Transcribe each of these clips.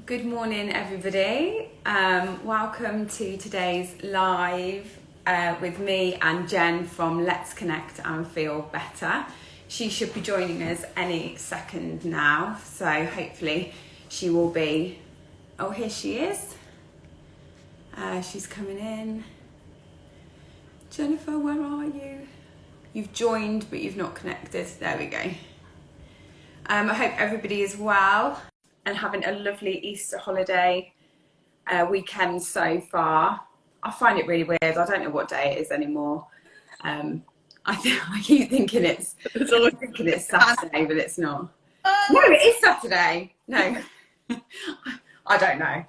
Good morning, everybody. Welcome to today's live with me and Jen from Let's Connect and Feel Better. She should be joining us any second now, so hopefully she will be. Oh, here she is. She's coming in. Jennifer, where are you? You've joined, but you've not connected. There we go. I hope everybody is well and having a lovely Easter holiday weekend so far. I find it really weird. I don't know what day it is anymore. I keep thinking it's Saturday, but it's not. No, it is Saturday. No, I don't know.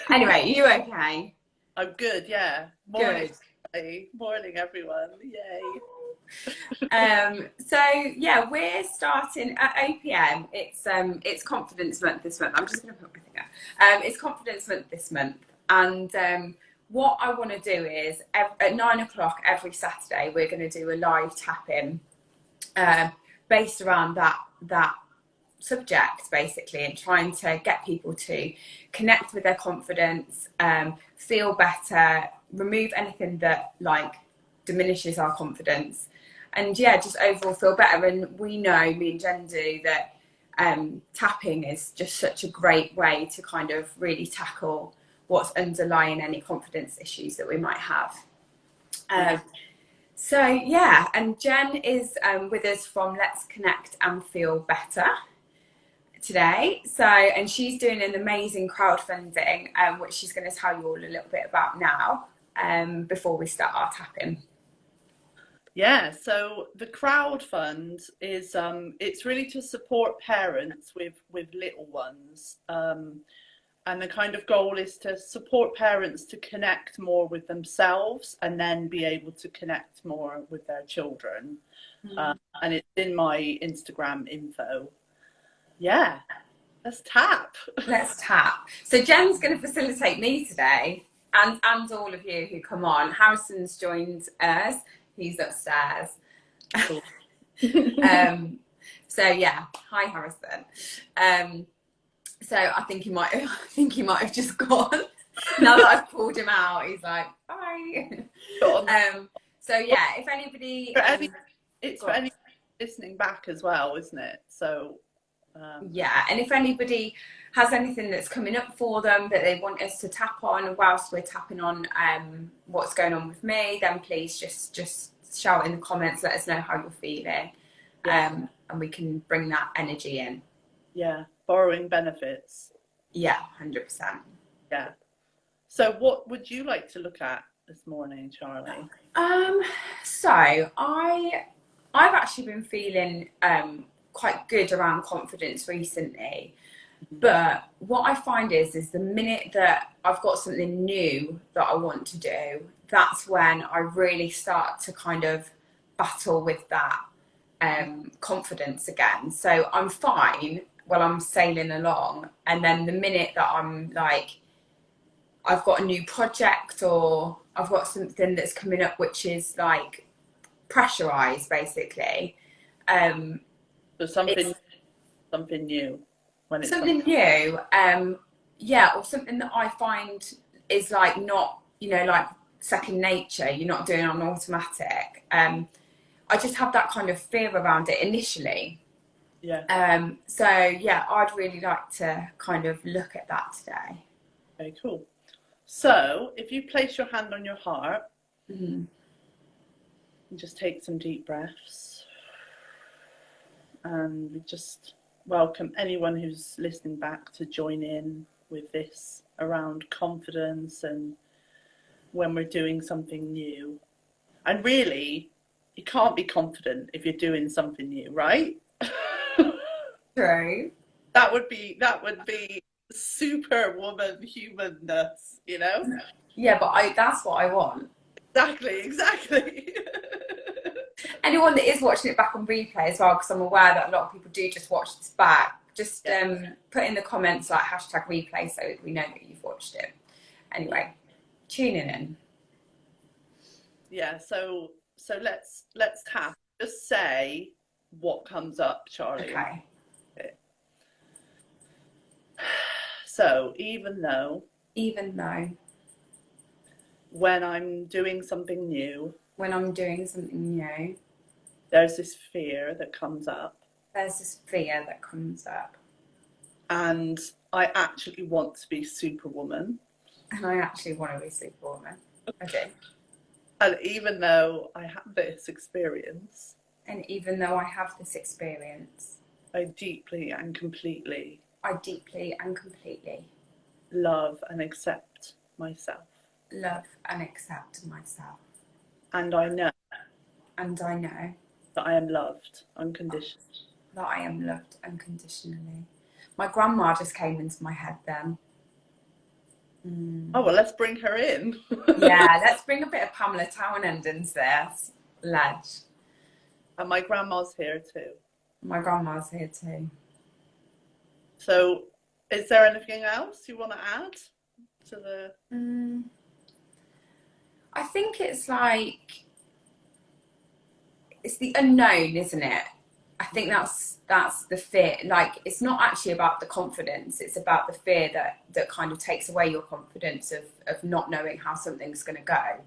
Anyway, are you okay? I'm good, yeah. Morning. Good. Morning, everyone. Yay. So yeah, we're starting at OPM. It's Confidence Month this month. I'm just going to put my thing out. It's Confidence Month this month, and what I want to do is at 9 o'clock every Saturday we're going to do a live tap-in based around that subject basically, and trying to get people to connect with their confidence, feel better, remove anything that diminishes our confidence, and yeah, just overall feel better. And we know, me and Jen do, that tapping is just such a great way to kind of really tackle what's underlying any confidence issues that we might have. So yeah, and Jen is with us from Let's Connect and Feel Better today. So, and she's doing an amazing crowdfunding, which she's going to tell you all a little bit about now, before we start our tapping. Yeah, so the crowd fund is it's really to support parents with little ones, and the kind of goal is to support parents to connect more with themselves and then be able to connect more with their children. And it's in my Instagram info. Yeah, let's tap. Let's tap. So Jen's going to facilitate me today, and all of you who come on. Harrison's joined us. He's upstairs. Cool. So yeah, hi Harrison. So I think he might have just gone. Now that I've called him out, he's like, bye. So yeah, if anybody, it's for anyone listening back as well, isn't it? So yeah, and if anybody has anything that's coming up for them that they want us to tap on whilst we're tapping on what's going on with me, then please just shout in the comments, let us know how you're feeling, and we can bring that energy in. Yeah, borrowing benefits. Yeah, 100%. Yeah. So what would you like to look at this morning, Charlie? So I've actually been feeling quite good around confidence recently, but what I find is the minute that I've got something new that I want to do, that's when I really start to kind of battle with that confidence again. So I'm fine while I'm sailing along, and then the minute that I'm like, I've got a new project or I've got something that's coming up which is like pressurized basically, So something new. When it's something new, yeah, or something that I find is like not, like second nature. You're not doing it on automatic. I just have that kind of fear around it initially. Yeah. So yeah, I'd really like to kind of look at that today. Okay, cool. So if you place your hand on your heart, and just take some deep breaths, and we just welcome anyone who's listening back to join in with this around confidence and when we're doing something new. And really, you can't be confident if you're doing something new, right? True. That would be superwoman humanness, Yeah, but that's what I want. Exactly. Anyone that is watching it back on replay as well, because I'm aware that a lot of people do just watch this back, just put in the comments like #replay so we know that you've watched it. Anyway, tuning in. Yeah, so let's tap. Just say what comes up, Charlie. Okay. So even though when I'm doing something new, there's this fear that comes up. And I actually want to be Superwoman. Okay. And even though I have this experience, I deeply and completely love and accept myself. And I know that I am loved unconditionally. My grandma just came into my head then. Oh, well, let's bring her in. Yeah, let's bring a bit of Pamela Townend into this. Ledge. And my grandma's here too. My grandma's here too. So, is there anything else you want to add to the... I think it's like, it's the unknown, isn't it? I think that's the fear. Like, it's not actually about the confidence. It's about the fear that kind of takes away your confidence of not knowing how something's going to go.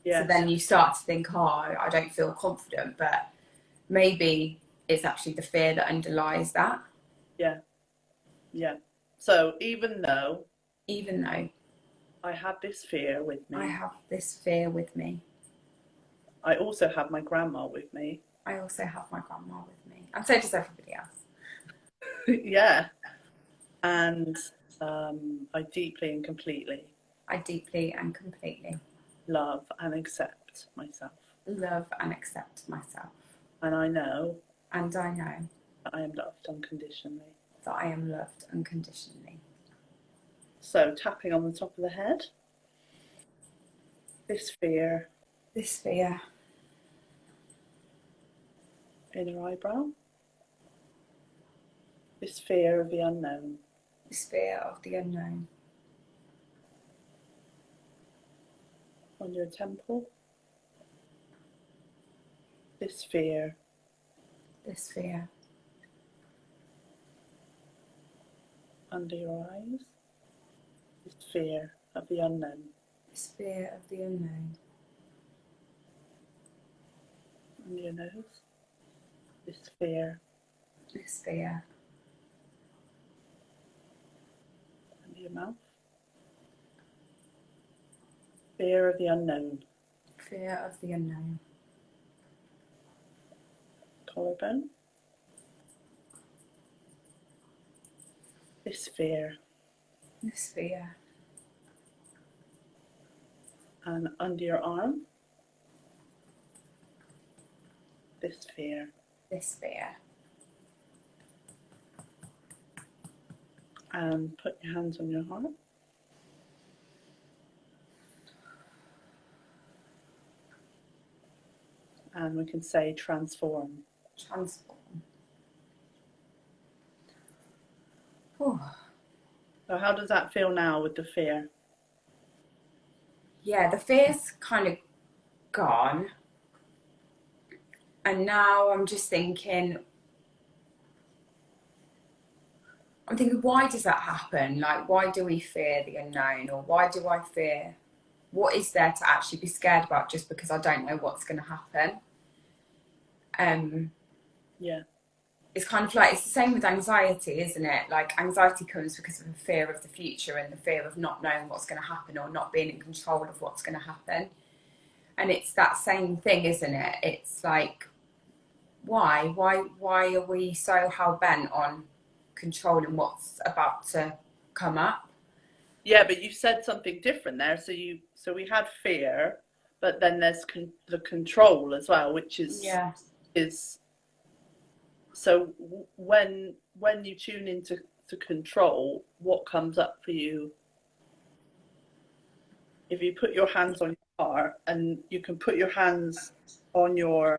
Yes. So then you start to think, oh, I don't feel confident, but maybe it's actually the fear that underlies that. Yeah. Yeah. So even though I have this fear with me, I also have my grandma with me. And so does everybody else. Yeah. And I deeply and completely love and accept myself. And I know that I am loved unconditionally. So tapping on the top of the head. This fear. Inner eyebrow. This fear of the unknown. On your temple. This fear. Under your eyes. This fear of the unknown. Under your nose. This fear. Under your mouth. Fear of the unknown. Collarbone. This fear. And under your arm. This fear. And put your hands on your heart. And we can say transform. So how does that feel now with the fear? Yeah, the fear's kind of gone. And now I'm just thinking, why does that happen? Like, why do we fear the unknown? Or why do I fear? What is there to actually be scared about just because I don't know what's going to happen? Yeah. It's kind of like, it's the same with anxiety, isn't it? Like, anxiety comes because of the fear of the future and the fear of not knowing what's going to happen or not being in control of what's going to happen. And it's that same thing, isn't it? It's like, why are we so hell-bent on controlling what's about to come up? Yeah, but you said something different there. So we had fear, but then there's the control as well, which is so when you tune into control, what comes up for you? If you put your hands on your heart, and you can put your hands on your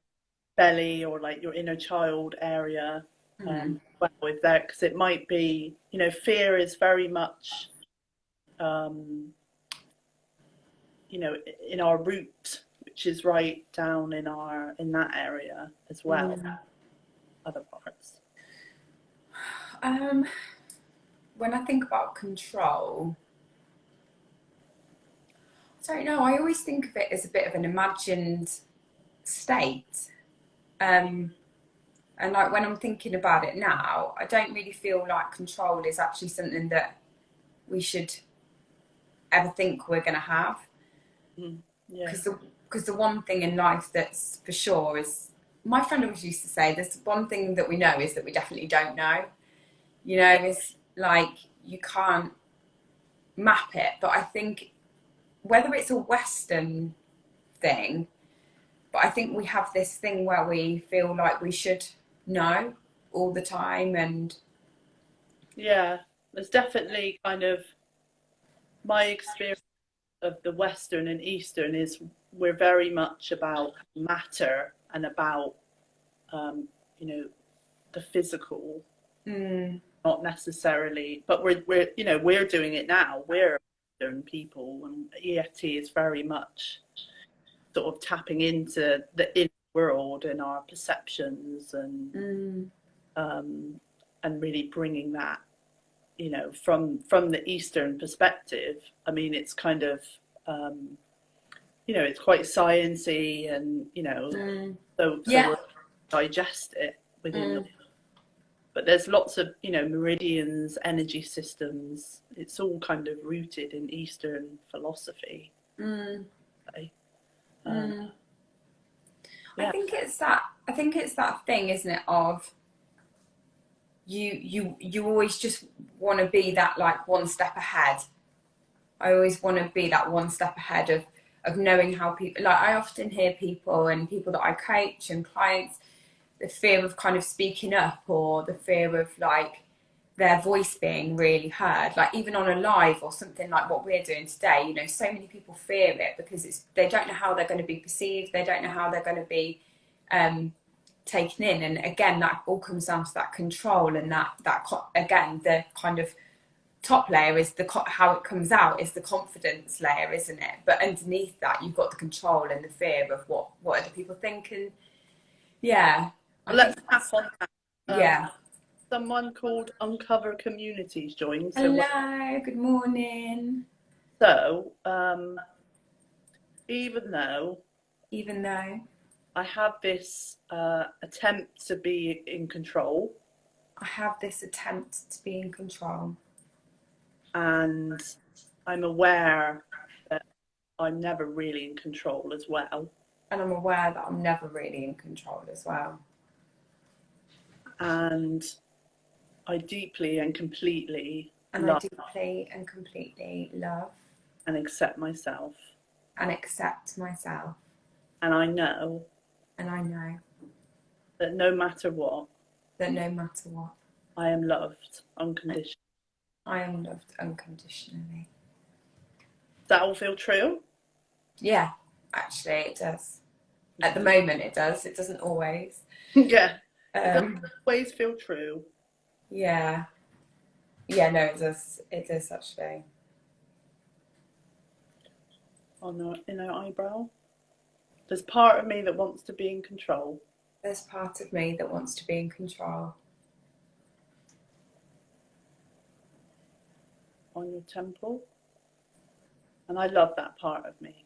belly or like your inner child area, well, with that, because it might be, fear is very much, in our root, which is right down in that area as well. Other parts. when I think about control, I don't know. I always think of it as a bit of an imagined state. And like when I'm thinking about it now, I don't really feel like control is actually something that we should ever think we're going to have. Yeah. Because the one thing in life that's for sure is, my friend always used to say, there's one thing that we know is that we definitely don't know. You know, it's like you can't map it. But I think whether it's a Western thing, but I think we have this thing where we feel like we should know all the time. And Yeah, there's definitely kind of my experience of the Western and Eastern is we're very much about matter and about you know, the physical, not necessarily, but we're you know, we're doing it now. We're Western people, and EFT is very much sort of tapping into the inner world and our perceptions, and really bringing that, you know, from the Eastern perspective. I mean, it's kind of you know, it's quite sciencey, and you know, so we'll digest it within but there's lots of, you know, meridians, energy systems. It's all kind of rooted in Eastern philosophy. I Yeah. think it's that thing, isn't it, of you always just want to be that like one step ahead. I always want to be that one step ahead of knowing how people, like I often hear people and people that I coach and clients, the fear of kind of speaking up, or the fear of like their voice being really heard, like even on a live or something like what we're doing today. You know, so many people fear it because they don't know how they're going to be perceived, they don't know how they're going to be taken in. And again, that all comes down to that control, and that again, the kind of top layer is how it comes out is the confidence layer, isn't it? But underneath that, you've got the control and the fear of what other people think. And yeah, Let's tap on that. Yeah. Someone called Uncover Communities joined. So Hello, good morning. So, even though I have this attempt to be in control, and I'm aware that I'm never really in control as well. And I'm aware that I'm never really in control as well. And I deeply and completely love and accept myself. And I know that no matter what, I am loved unconditionally. Does that all feel true? Yeah, actually it does. At the moment it does. It doesn't always. Yeah. It doesn't always feel true. Yeah. Yeah, no, it does. It does actually. On the inner eyebrow. There's part of me that wants to be in control. There's part of me that wants to be in control. On your temple. And I love that part of me.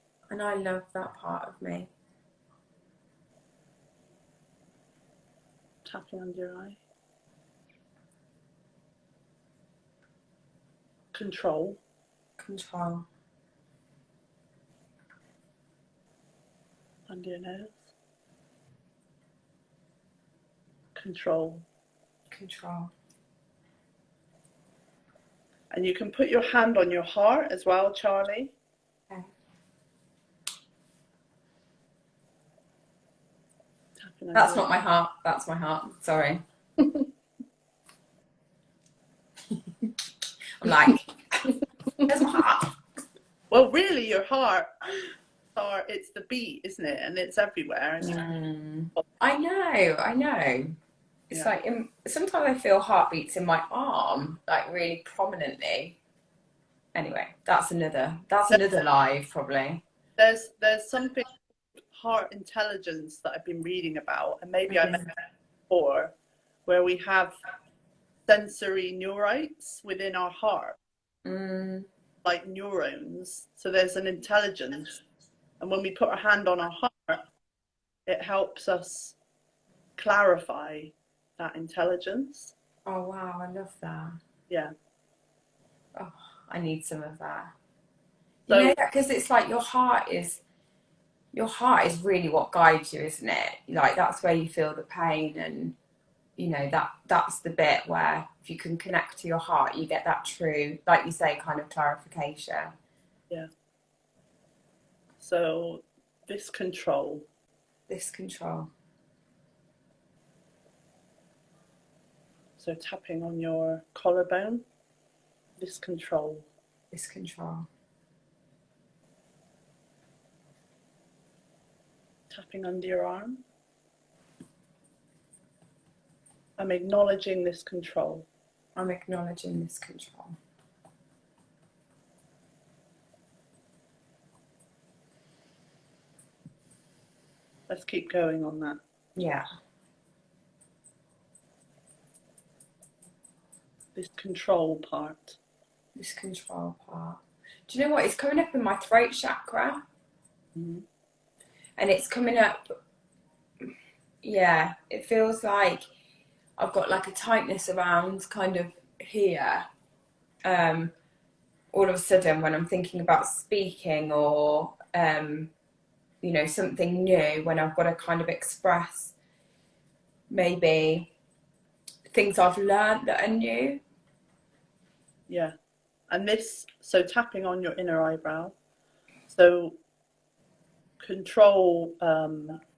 Tapping under your eye. Control. Under your nose. Control. And you can put your hand on your heart as well, Charlie. Okay. That's not my heart. That's my heart. Sorry. I'm like, there's my heart. Well, really, your heart, it's the beat, isn't it? And it's everywhere. And I know. It's like sometimes I feel heartbeats in my arm, like really prominently. Anyway, that's another live probably. There's something heart intelligence that I've been reading about, and maybe I mentioned before, where we have sensory neurites within our heart, like neurons. So there's an intelligence. And when we put our hand on our heart, it helps us clarify that intelligence. Oh wow, I love that. Yeah. Oh, I need some of that. So, You know that, because it's like your heart is really what guides you, isn't it? Like that's where you feel the pain, and you know that's the bit where if you can connect to your heart, you get that true, like you say, kind of clarification. yeah. So this control. This control. So tapping on your collarbone. This control. This control. Tapping under your arm. I'm acknowledging this control. I'm acknowledging this control. Let's keep going on that. Yeah. This control part. This control part. Do you know what? It's coming up in my throat chakra. Mm-hmm. And it's coming up, yeah, it feels like I've got like a tightness around kind of here. All of a sudden when I'm thinking about speaking or, you know, something new, when I've got to kind of express maybe things I've learned that are new. Yeah. And this, so tapping on your inner eyebrow. So control,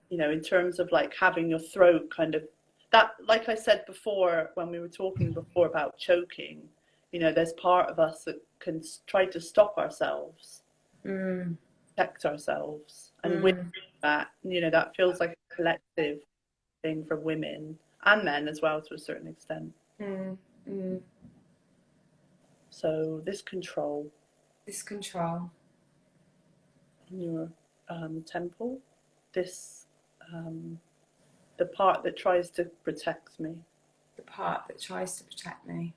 you know, in terms of like having your throat kind of, that, like I said before, when we were talking before about choking, you know, there's part of us that can try to stop ourselves, protect ourselves. And with that, you know, that feels like a collective thing for women and men as well to a certain extent. So this control. This control. In your temple, this, the part that tries to protect me. The part that tries to protect me.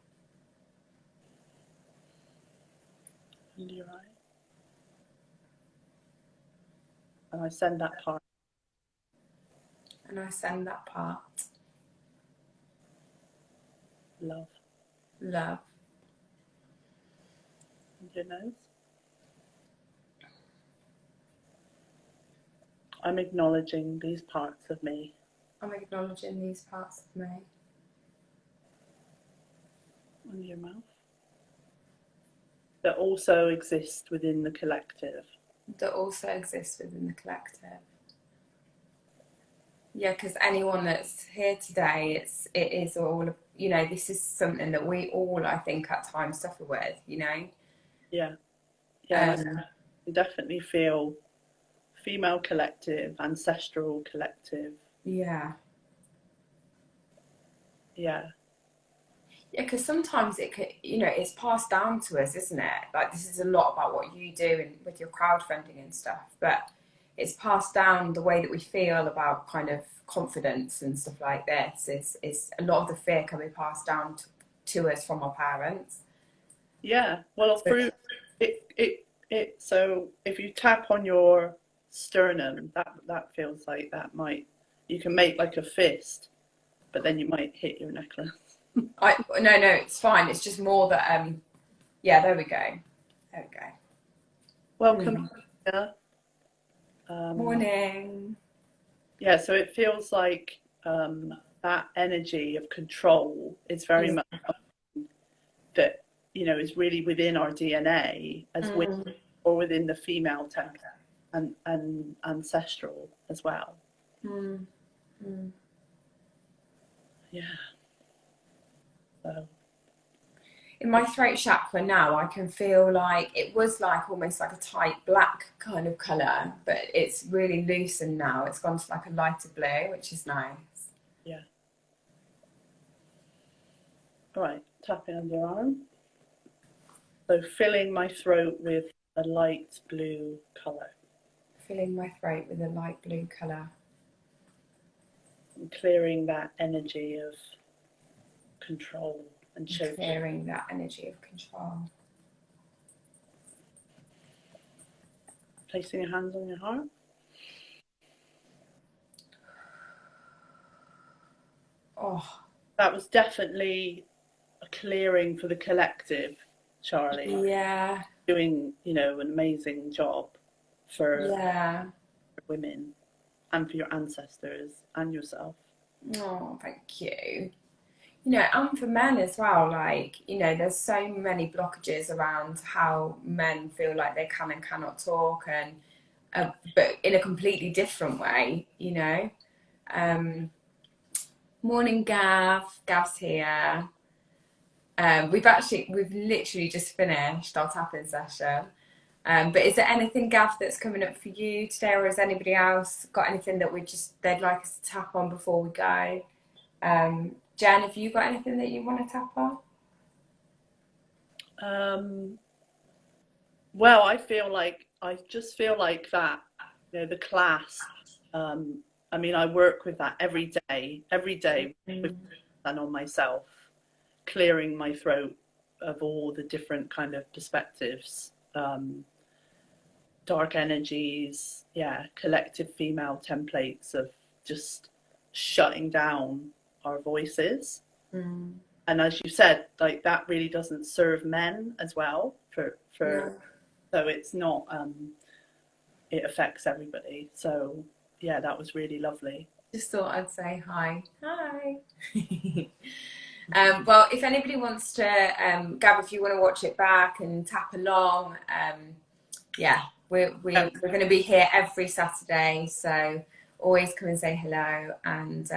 Under your eye. And I send that part. And I send that part. Love. Love. Under your nose. I'm acknowledging these parts of me. I'm acknowledging these parts of me. Under your mouth. That also exist within the collective. That also exists within the collective. Yeah, because anyone that's here today, it is all, you know, this is something that we all, I think, at times suffer with, you know. Yeah. Yeah. I definitely feel female collective, ancestral collective. Yeah. Yeah. Yeah, because sometimes it could, you know, it's passed down to us, isn't it? Like this is a lot about what you do and with your crowdfunding and stuff, but it's passed down the way that we feel about kind of confidence and stuff like this. Is a lot of the fear can be passed down to us from our parents. Yeah. Well, through it. So if you tap on your sternum, that feels like that might, you can make like a fist, but then you might hit your necklace. No, it's fine. It's just more that yeah, there we go. There we go. Welcome. Morning. Yeah, so it feels like that energy of control is very much that, you know, is really within our DNA as women, or within the female temple and ancestral as well. Yeah. So. In my throat chakra now, I can feel like it was like almost like a tight black kind of colour, but it's really loosened now. It's gone to like a lighter blue, which is nice. Yeah. All right, tapping under your arm. So filling my throat with a light blue colour. Filling my throat with a light blue colour. And clearing that energy of control. and show. Clearing that energy of control. Placing your hands on your heart. Oh, that was definitely a clearing for the collective, Charlie. yeah. Doing, you know, an amazing job for women and for your ancestors and yourself. Oh, thank you. You know, and for men as well, like, you know, there's so many blockages around how men feel like they can and cannot talk, and but in a completely different way, you know. Morning, Gav. Gav's here. We've literally just finished our tapping session. But is there anything, Gav, that's coming up for you today, or has anybody else got anything that they'd like us to tap on before we go? Jen, have you got anything that you want to tap on? Well, I just feel like that, you know, the class. I mean, I work with that every day with and on myself, clearing my throat of all the different kind of perspectives, dark energies, collective female templates of just shutting down our voices. And as you said, like, that really doesn't serve men as well so it's not it affects everybody. So yeah, that was really lovely. Just thought I'd say hi. Well, if anybody wants to, Gab, if you want to watch it back and tap along, we're going to be here every Saturday, so always come and say hello. And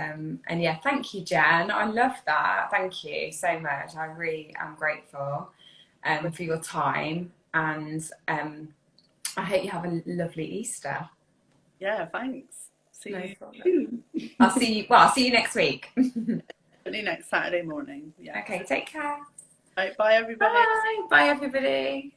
yeah, thank you, Jen. I love that. Thank you so much. I really am grateful for your time, and I hope you have a lovely Easter. Yeah, thanks. See you soon. I'll see you next week. Next Saturday morning. Yeah. Okay, take care. Right, bye everybody. Bye everybody.